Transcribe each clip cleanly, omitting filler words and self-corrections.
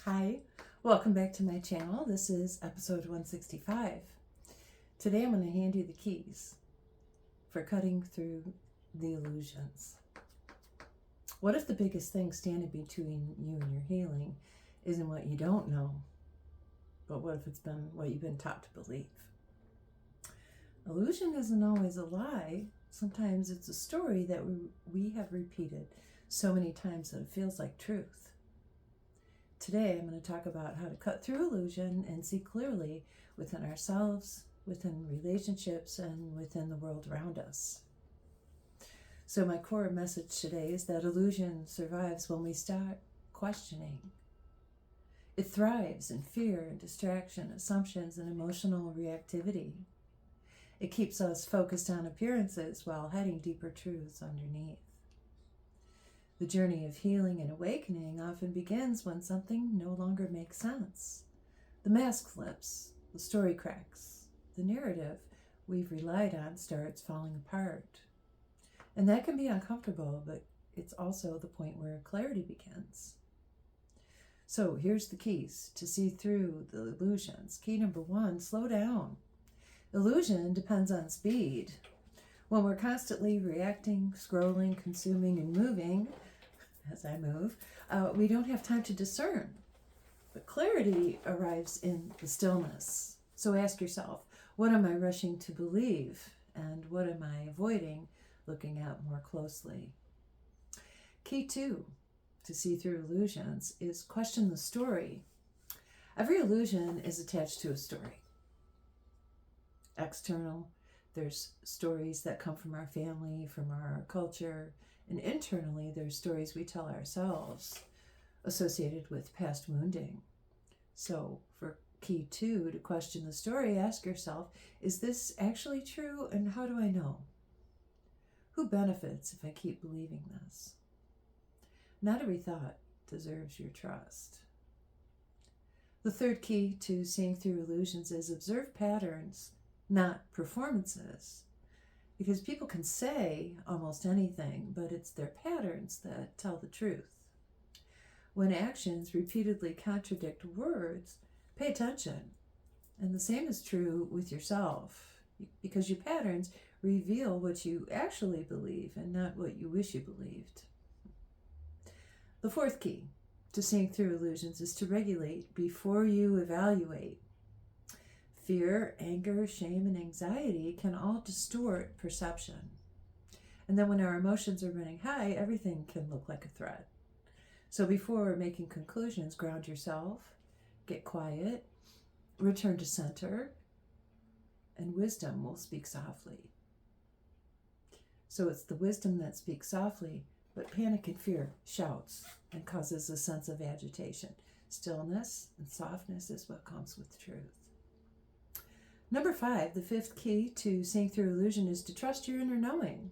Hi, welcome back to my channel. This is episode 165. Today I'm going to hand you the keys for cutting through the illusions. What if the biggest thing standing between you and your healing isn't what you don't know, but what if it's been what you've been taught to believe? Illusion isn't always a lie. Sometimes it's a story that we have repeated so many times that it feels like truth. Today, I'm going to talk about how to cut through illusion and see clearly within ourselves, within relationships, and within the world around us. So my core message today is that illusion survives when we start questioning. It thrives in fear and distraction, assumptions, and emotional reactivity. It keeps us focused on appearances while hiding deeper truths underneath. The journey of healing and awakening often begins when something no longer makes sense. The mask flips, the story cracks, the narrative we've relied on starts falling apart. And that can be uncomfortable, but it's also the point where clarity begins. So here's the keys to see through the illusions. Key number 1, slow down. Illusion depends on speed. When we're constantly reacting, scrolling, consuming, and moving, as I move, we don't have time to discern. But clarity arrives in the stillness. So ask yourself, what am I rushing to believe? And what am I avoiding looking at more closely? Key 2 to see through illusions is question the story. Every illusion is attached to a story. External, there's stories that come from our family, from our culture, and internally there's stories we tell ourselves associated with past wounding. So for key 2, to question the story, ask yourself, is this actually true, and how do I know? Who benefits if I keep believing this? Not every thought deserves your trust. The third key to seeing through illusions is observe patterns, not performances. Because people can say almost anything, but it's their patterns that tell the truth. When actions repeatedly contradict words, pay attention. And the same is true with yourself, because your patterns reveal what you actually believe and not what you wish you believed. The fourth key to seeing through illusions is to regulate before you evaluate. Fear, anger, shame, and anxiety can all distort perception. And then when our emotions are running high, everything can look like a threat. So before making conclusions, ground yourself, get quiet, return to center, and wisdom will speak softly. So it's the wisdom that speaks softly, but panic and fear shouts and causes a sense of agitation. Stillness and softness is what comes with truth. Number 5, the fifth key to seeing through illusion is to trust your inner knowing.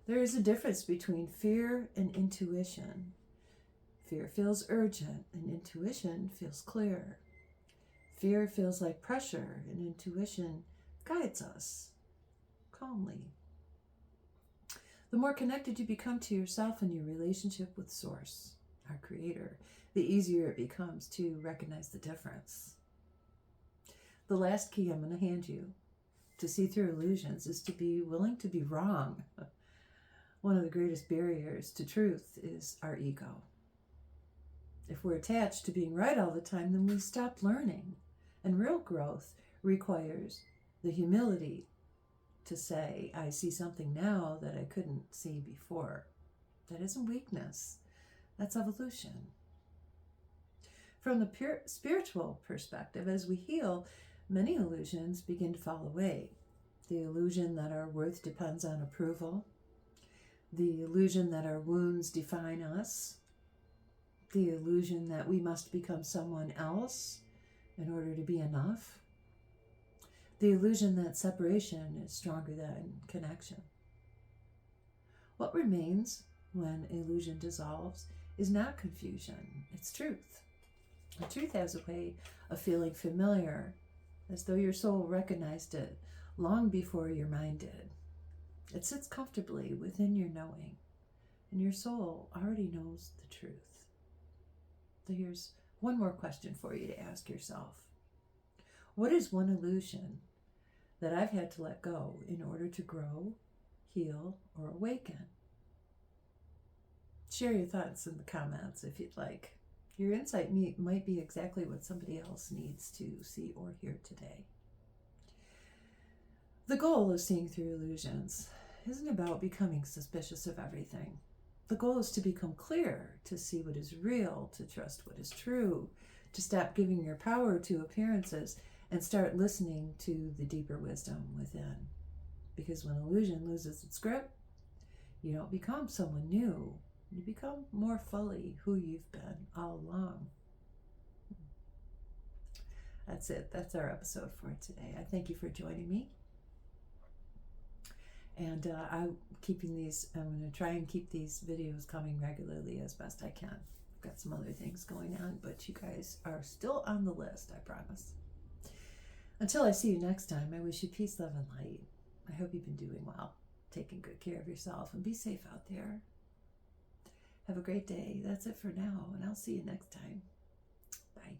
There is a difference between fear and intuition. Fear feels urgent and intuition feels clear. Fear feels like pressure and intuition guides us calmly. The more connected you become to yourself and your relationship with Source, our Creator, the easier it becomes to recognize the difference. The last key I'm going to hand you to see through illusions is to be willing to be wrong. One of the greatest barriers to truth is our ego. If we're attached to being right all the time, then we stop learning. And real growth requires the humility to say, I see something now that I couldn't see before. That isn't weakness. That's evolution. From the pure spiritual perspective, as we heal, many illusions begin to fall away. The illusion that our worth depends on approval, the illusion that our wounds define us, the illusion that we must become someone else in order to be enough, the illusion that separation is stronger than connection. What remains when illusion dissolves is not confusion, it's truth. The truth has a way of feeling familiar, as though your soul recognized it long before your mind did. It sits comfortably within your knowing, and your soul already knows the truth. So here's one more question for you to ask yourself. What is one illusion that I've had to let go in order to grow, heal, or awaken? Share your thoughts in the comments if you'd like. Your insight might be exactly what somebody else needs to see or hear today. The goal of seeing through illusions isn't about becoming suspicious of everything. The goal is to become clear, to see what is real, to trust what is true, to stop giving your power to appearances and start listening to the deeper wisdom within. Because when illusion loses its grip, you don't become someone new. You become more fully who you've been all along. That's it. That's our episode for today. I thank you for joining me. And I'm going to try and keep these videos coming regularly as best I can. I've got some other things going on, but you guys are still on the list, I promise. Until I see you next time, I wish you peace, love, and light. I hope you've been doing well, taking good care of yourself, and be safe out there. Have a great day. That's it for now, and I'll see you next time. Bye.